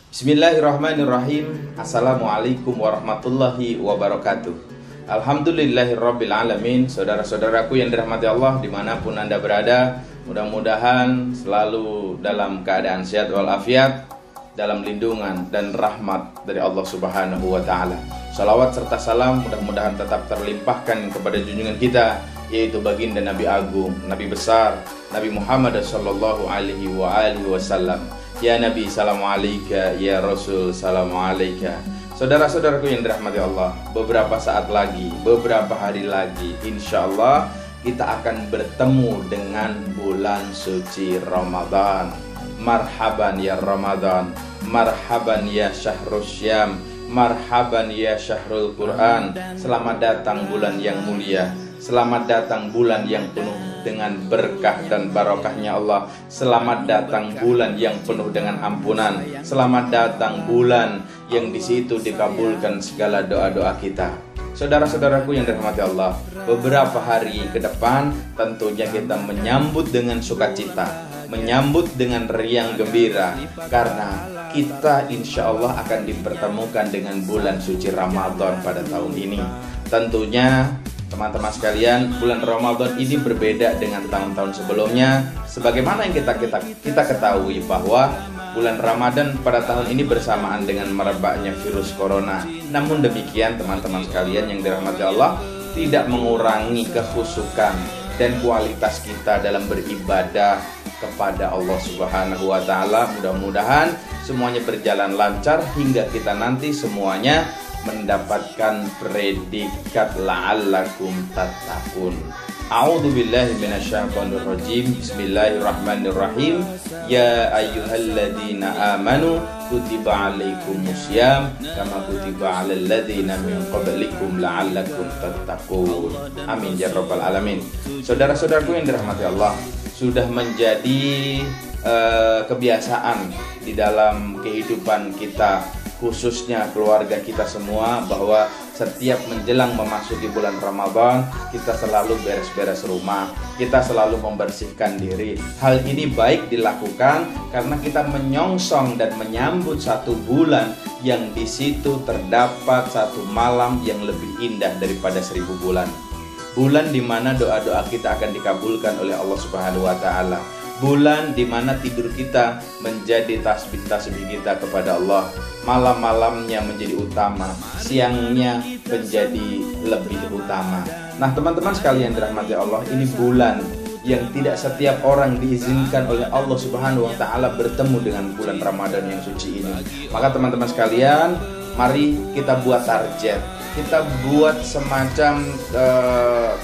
Bismillahirrahmanirrahim. Assalamualaikum warahmatullahi wabarakatuh. Alhamdulillahirabbil alamin. Saudara-saudaraku yang dirahmati Allah dimanapun Anda berada, mudah-mudahan selalu dalam keadaan sehat walafiat, dalam lindungan dan rahmat dari Allah Subhanahu wa taala. Salawat serta salam mudah-mudahan tetap terlimpahkan kepada junjungan kita, yaitu baginda Nabi Agung, Nabi besar, Nabi Muhammad sallallahu alaihi wasallam. Ya Nabi, salamu alaika. Ya Rasul, salamu alaika. Saudara-saudaraku yang dirahmati Allah, beberapa saat lagi, beberapa hari lagi, insya Allah kita akan bertemu dengan bulan suci Ramadan. Marhaban ya Ramadan, marhaban ya syahrul syam, marhaban ya syahrul Quran. Selamat datang bulan yang mulia, selamat datang bulan yang penuh dengan berkah dan barokahnya Allah. Selamat datang bulan yang penuh dengan ampunan. Selamat datang bulan yang di situ dikabulkan segala doa-doa kita. Saudara-saudaraku yang dirahmati Allah, beberapa hari ke depan tentunya kita menyambut dengan sukacita, menyambut dengan riang gembira, karena kita insya Allah akan dipertemukan dengan bulan suci Ramadan pada tahun ini. Tentunya teman-teman sekalian, bulan Ramadan ini berbeda dengan tahun-tahun sebelumnya. Sebagaimana yang kita ketahui bahwa bulan Ramadan pada tahun ini bersamaan dengan merebaknya virus corona. Namun demikian teman-teman sekalian yang dirahmati Allah, tidak mengurangi kekhusyukan dan kualitas kita dalam beribadah kepada Allah Subhanahu wa taala. Mudah-mudahan semuanya berjalan lancar hingga kita nanti semuanya mendapatkan predikat la'allakum tattaqun. A'udzu billahi minasyaitonir rajim. Bismillahirrahmanirrahim. Ya ayyuhalladzina amanu kutiba alaikumusiyam kama kutiba alal ladzina min qablikum la'allakum tattaqun. Amin ya rabbal alamin. Saudara-saudaraku yang dirahmati Allah, sudah menjadi kebiasaan di dalam kehidupan kita, khususnya keluarga kita semua, bahwa setiap menjelang memasuki bulan Ramadan kita selalu beres-beres rumah, kita selalu membersihkan diri. Hal ini baik dilakukan karena kita menyongsong dan menyambut satu bulan yang di situ terdapat satu malam yang lebih indah daripada 1000 bulan. Bulan di mana doa-doa kita akan dikabulkan oleh Allah Subhanahu wa taala. Bulan di mana tidur kita menjadi tasbih-tasbih kita kepada Allah. Malam-malamnya menjadi utama, siangnya menjadi lebih utama. Nah teman-teman sekalian dirahmati Allah, ini bulan yang tidak setiap orang diizinkan oleh Allah Subhanahu wa taala bertemu dengan bulan Ramadan yang suci ini. Maka teman-teman sekalian, mari kita buat target, kita buat semacam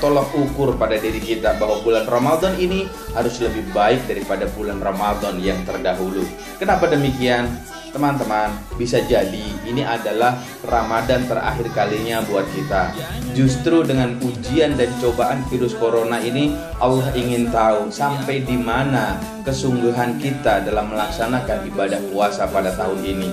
tolak ukur pada diri kita bahwa bulan Ramadan ini harus lebih baik daripada bulan Ramadan yang terdahulu. Kenapa demikian? Teman-teman, bisa jadi ini adalah Ramadan terakhir kalinya buat kita. Justru dengan ujian dan cobaan virus corona ini, Allah ingin tahu sampai di mana kesungguhan kita dalam melaksanakan ibadah puasa pada tahun ini.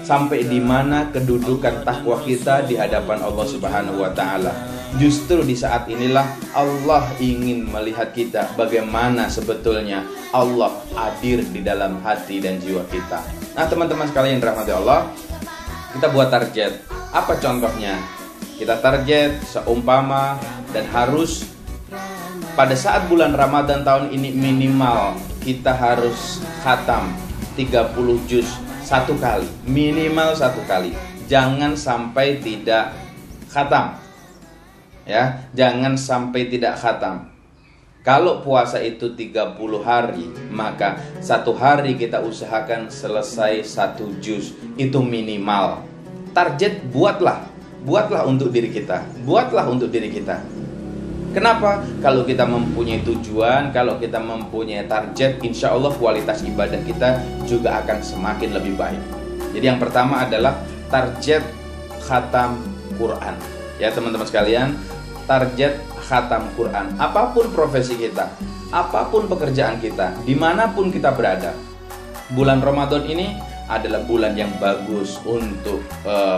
Sampai di mana kedudukan takwa kita di hadapan Allah Subhanahu wa taala. Justru di saat inilah Allah ingin melihat kita bagaimana sebetulnya Allah hadir di dalam hati dan jiwa kita. Nah, teman-teman sekalian yang dirahmati Allah, kita buat target. Apa contohnya? Kita target seumpama dan harus pada saat bulan Ramadan tahun ini minimal kita harus khatam 30 juz satu kali, minimal satu kali. Jangan sampai tidak khatam, ya, jangan sampai tidak khatam. Kalau puasa itu 30 hari, maka satu hari kita usahakan selesai 1 juz, itu minimal. Target buatlah untuk diri kita, buatlah untuk diri kita. Kenapa? Kalau kita mempunyai tujuan, kalau kita mempunyai target, insya Allah kualitas ibadah kita juga akan semakin lebih baik. Jadi yang pertama adalah target khatam Quran. Ya teman-teman sekalian, target khatam Quran. Apapun profesi kita, apapun pekerjaan kita, dimanapun kita berada, bulan Ramadan ini adalah bulan yang bagus untuk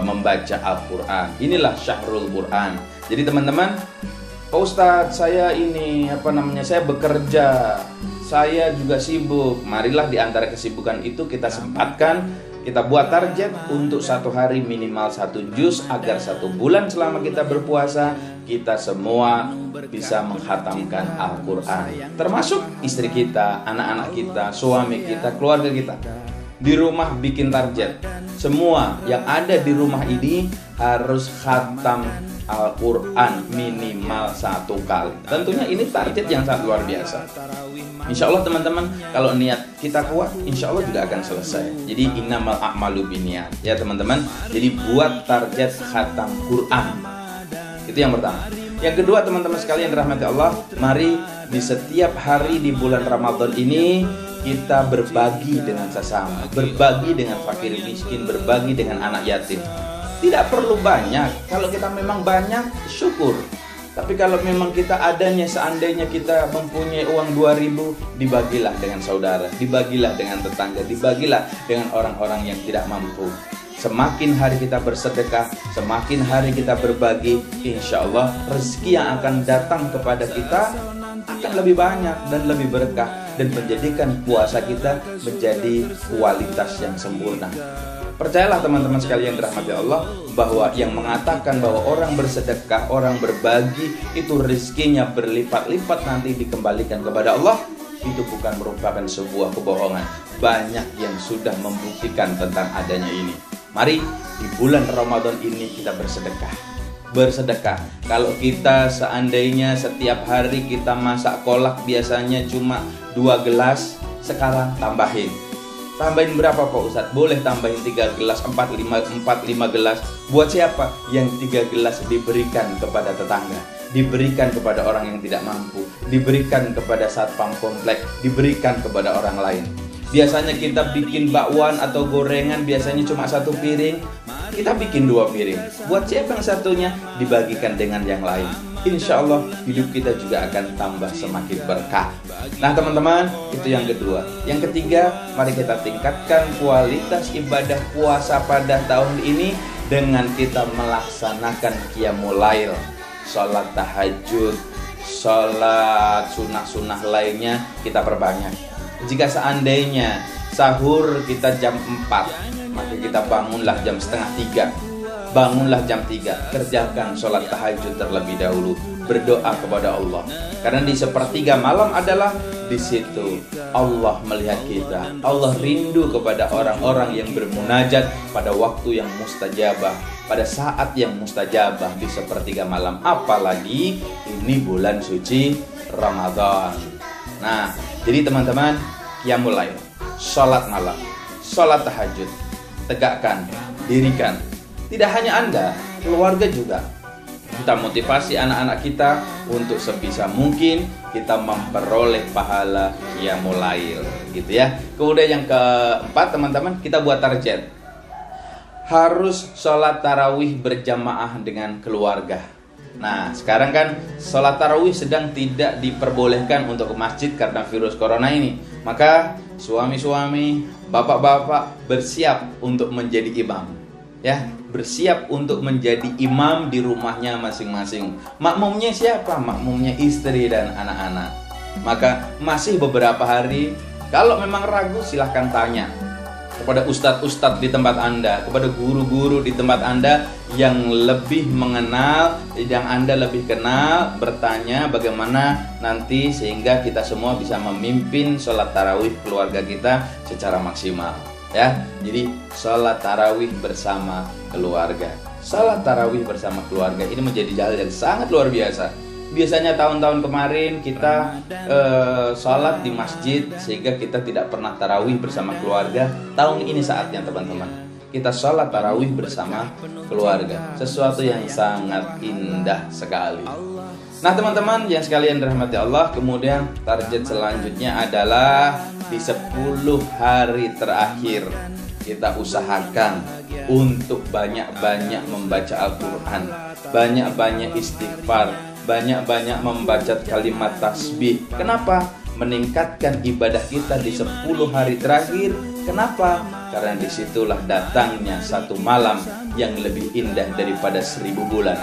membaca Al-Quran. Inilah syahrul Quran. Jadi teman-teman, Pak Ustadz, saya ini saya bekerja, saya juga sibuk. Marilah di antara kesibukan itu kita sempatkan kita buat target untuk satu hari minimal 1 juz, agar 1 bulan selama kita berpuasa kita semua bisa menghatamkan Al-Quran, termasuk istri kita, anak-anak kita, suami kita, keluarga kita. Di rumah bikin target, semua yang ada di rumah ini harus khatam Al-Quran minimal 1 kali. Tentunya ini target yang sangat luar biasa. Insya Allah teman-teman, kalau niat kita kuat, insya Allah juga akan selesai. Jadi innamal a'malu binniyat, ya teman-teman. Jadi buat target khatam Quran. Itu yang pertama. Yang kedua teman-teman sekalian dirahmati Allah, mari di setiap hari di bulan Ramadan ini kita berbagi dengan sesama, berbagi dengan fakir miskin, berbagi dengan anak yatim. Tidak perlu banyak. Kalau kita memang banyak, syukur. Tapi kalau memang kita adanya, seandainya kita mempunyai uang 2.000, dibagilah dengan saudara, dibagilah dengan tetangga, dibagilah dengan orang-orang yang tidak mampu. Semakin hari kita bersedekah, semakin hari kita berbagi, insya Allah rezeki yang akan datang kepada kita akan lebih banyak dan lebih berkah, dan menjadikan puasa kita menjadi kualitas yang sempurna. Percayalah teman-teman sekalian dirahmati Allah, bahwa yang mengatakan bahwa orang bersedekah, orang berbagi itu rezekinya berlipat-lipat nanti dikembalikan kepada Allah, itu bukan merupakan sebuah kebohongan. Banyak yang sudah membuktikan tentang adanya ini. Mari di bulan Ramadan ini kita bersedekah. Bersedekah. Kalau kita seandainya setiap hari kita masak kolak biasanya cuma 2 gelas, sekarang tambahin. Tambahin berapa Pak Ustadz? Boleh tambahin 3 gelas, 4-5 gelas. Buat siapa? Yang 3 gelas diberikan kepada tetangga, diberikan kepada orang yang tidak mampu, diberikan kepada satpam komplek, diberikan kepada orang lain. Biasanya kita bikin bakwan atau gorengan biasanya cuma 1 piring, kita bikin 2 piring. Buat siapa yang satunya? Dibagikan dengan yang lain. Insya Allah hidup kita juga akan tambah semakin berkah. Nah teman-teman, itu yang kedua. Yang ketiga, mari kita tingkatkan kualitas ibadah puasa pada tahun ini dengan kita melaksanakan qiyamul lail, sholat tahajud, sholat sunnah-sunnah lainnya kita perbanyak. Jika seandainya sahur kita jam 4, maka kita bangunlah jam setengah 3. Bangunlah jam 3, kerjakan sholat tahajud terlebih dahulu, berdoa kepada Allah. Karena di sepertiga malam adalah di situ Allah melihat kita. Allah rindu kepada orang-orang yang bermunajat pada waktu yang mustajabah, pada saat yang mustajabah di sepertiga malam. Apalagi ini bulan suci Ramadan. Nah, jadi teman-teman, qiyamul lail, sholat malam, sholat tahajud, tegakkan, dirikan. Tidak hanya Anda, keluarga juga. Kita motivasi anak-anak kita untuk sebisa mungkin kita memperoleh pahala qiyamul lail, gitu ya. Kemudian yang keempat teman-teman, kita buat target. Harus sholat tarawih berjamaah dengan keluarga. Nah, sekarang kan sholat tarawih sedang tidak diperbolehkan untuk ke masjid karena virus corona ini. Maka suami-suami, bapak-bapak bersiap untuk menjadi imam. Ya, bersiap untuk menjadi imam di rumahnya masing-masing. Makmumnya siapa? Makmumnya istri dan anak-anak. Maka masih beberapa hari, kalau memang ragu silahkan tanya kepada ustadz-ustadz di tempat Anda, kepada guru-guru di tempat Anda yang lebih mengenal, yang Anda lebih kenal, bertanya bagaimana nanti sehingga kita semua bisa memimpin sholat tarawih keluarga kita secara maksimal. Ya, jadi sholat tarawih bersama keluarga. Sholat tarawih bersama keluarga ini menjadi hal yang sangat luar biasa. Biasanya tahun-tahun kemarin kita sholat di masjid sehingga kita tidak pernah tarawih bersama keluarga. Tahun ini saatnya teman-teman, kita sholat tarawih bersama keluarga. Sesuatu yang sangat indah sekali. Nah teman-teman yang sekalian dirahmati Allah, kemudian target selanjutnya adalah di 10 hari terakhir kita usahakan untuk banyak-banyak membaca Al-Quran, banyak-banyak istighfar, banyak-banyak membaca kalimat tasbih. Kenapa? Meningkatkan ibadah kita di 10 hari terakhir. Kenapa? Karena disitulah datangnya satu malam yang lebih indah daripada 1000 bulan,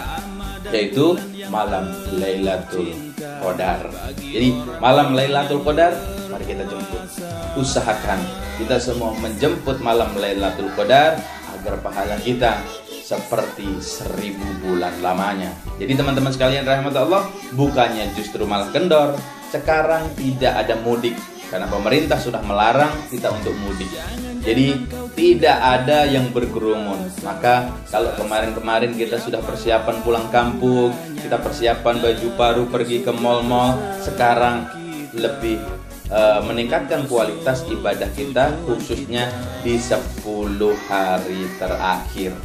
yaitu malam Lailatul Qadar. Jadi malam Lailatul Qadar mari kita jemput. Usahakan kita semua menjemput malam Lailatul Qadar agar pahala kita seperti 1000 bulan lamanya. Jadi teman-teman sekalian rahmat Allah, bukannya justru malah kendor, sekarang tidak ada mudik karena pemerintah sudah melarang kita untuk mudik. Jadi tidak ada yang berkerumun. Maka kalau kemarin-kemarin kita sudah persiapan pulang kampung, kita persiapan baju baru pergi ke mal-mal, sekarang lebih meningkatkan kualitas ibadah kita khususnya di 10 hari terakhir.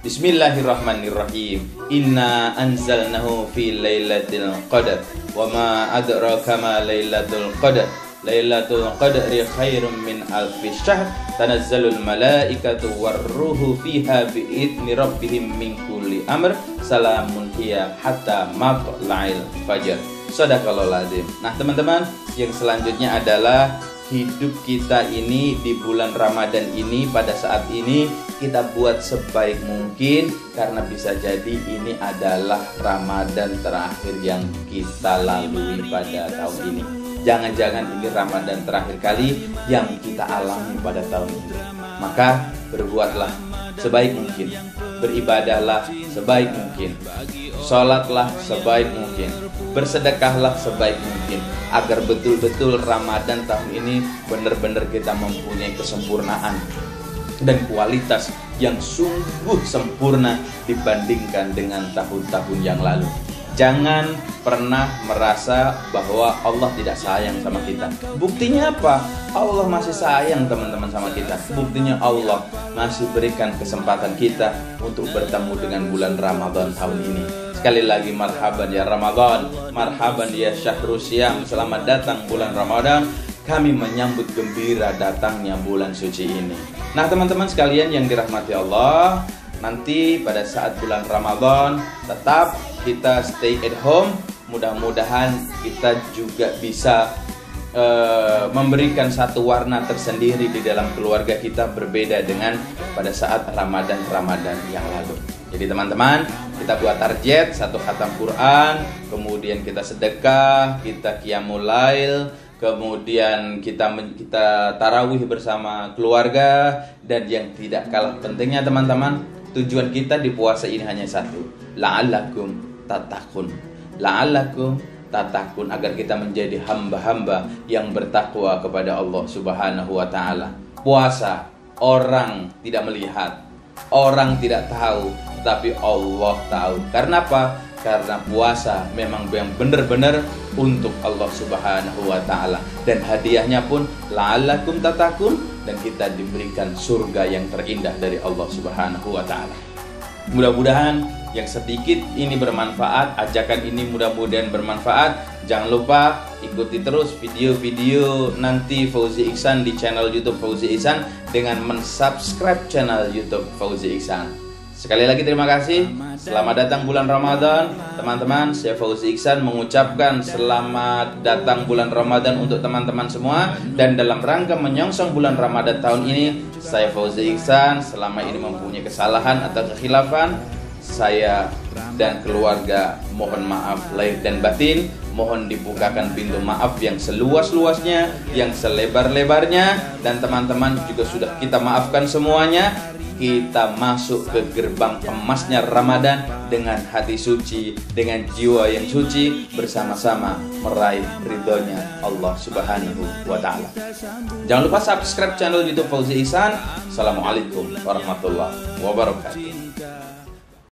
Bismillahirrahmanirrahim. Inna anzalnahu fi lailatul qadar wa ma adraka ma lailatul qadar. Lailatul qadri khairum min alfi syahr. Tanazzalul malaikatu warruhu fiha biidzni rabbihim min kulli amr. Salamun hiya hatta matla'il fajr. Shadaqallahul azim. Nah, teman-teman, yang selanjutnya adalah hidup kita ini di bulan Ramadan ini, pada saat ini kita buat sebaik mungkin, karena bisa jadi ini adalah Ramadan terakhir yang kita lalui pada tahun ini. Jangan-jangan ini Ramadan terakhir kali yang kita alami pada tahun ini. Maka berbuatlah sebaik mungkin, beribadahlah sebaik mungkin, sholatlah sebaik mungkin, bersedekahlah sebaik mungkin, agar betul-betul Ramadan tahun ini benar-benar kita mempunyai kesempurnaan dan kualitas yang sungguh sempurna dibandingkan dengan tahun-tahun yang lalu. Jangan pernah merasa bahwa Allah tidak sayang sama kita. Buktinya apa? Allah masih sayang teman-teman sama kita. Buktinya Allah masih berikan kesempatan kita untuk bertemu dengan bulan Ramadan tahun ini. Sekali lagi, marhaban ya Ramadan, marhaban ya Syahrul Syam. Selamat datang bulan Ramadan. Kami menyambut gembira datangnya bulan suci ini. Nah, teman-teman sekalian yang dirahmati Allah, nanti pada saat bulan Ramadan tetap kita stay at home. Mudah-mudahan kita juga bisa memberikan satu warna tersendiri di dalam keluarga kita, berbeda dengan pada saat Ramadan yang lalu. Jadi teman-teman, kita buat target 1 khatam Quran, kemudian kita sedekah, kita qiyamul lail, kemudian kita tarawih bersama keluarga, dan yang tidak kalah pentingnya teman-teman, tujuan kita di puasa ini hanya satu, la'allakum tattaqun. La'allakum tattaqun, agar kita menjadi hamba-hamba yang bertakwa kepada Allah Subhanahu wa taala. Puasa orang tidak melihat, orang tidak tahu, tapi Allah tahu. Karena apa? Karena puasa memang yang benar-benar untuk Allah Subhanahu wa taala, dan hadiahnya pun la'allakum tattaqun, dan kita diberikan surga yang terindah dari Allah Subhanahu wa taala. Mudah-mudahan yang sedikit ini bermanfaat, ajakan ini mudah-mudahan bermanfaat. Jangan lupa ikuti terus video-video nanti Fauzi Ihsan di channel YouTube Fauzi Ihsan dengan mensubscribe channel YouTube Fauzi Ihsan. Sekali lagi terima kasih. Selamat datang bulan Ramadan, teman-teman. Saya Fauzi Ihsan mengucapkan selamat datang bulan Ramadan untuk teman-teman semua. Dan dalam rangka menyongsong bulan Ramadan tahun ini, saya Fauzi Ihsan selama ini mempunyai kesalahan atau kekhilafan, saya dan keluarga mohon maaf lahir dan batin. Mohon dibukakan pintu maaf yang seluas-luasnya, yang selebar-lebarnya, dan teman-teman juga sudah kita maafkan semuanya. Kita masuk ke gerbang emasnya Ramadan dengan hati suci, dengan jiwa yang suci, bersama-sama meraih ridhonya Allah Subhanahu wa ta'ala. Jangan lupa subscribe channel YouTube Fauzi Ihsan. Assalamualaikum warahmatullahi wabarakatuh.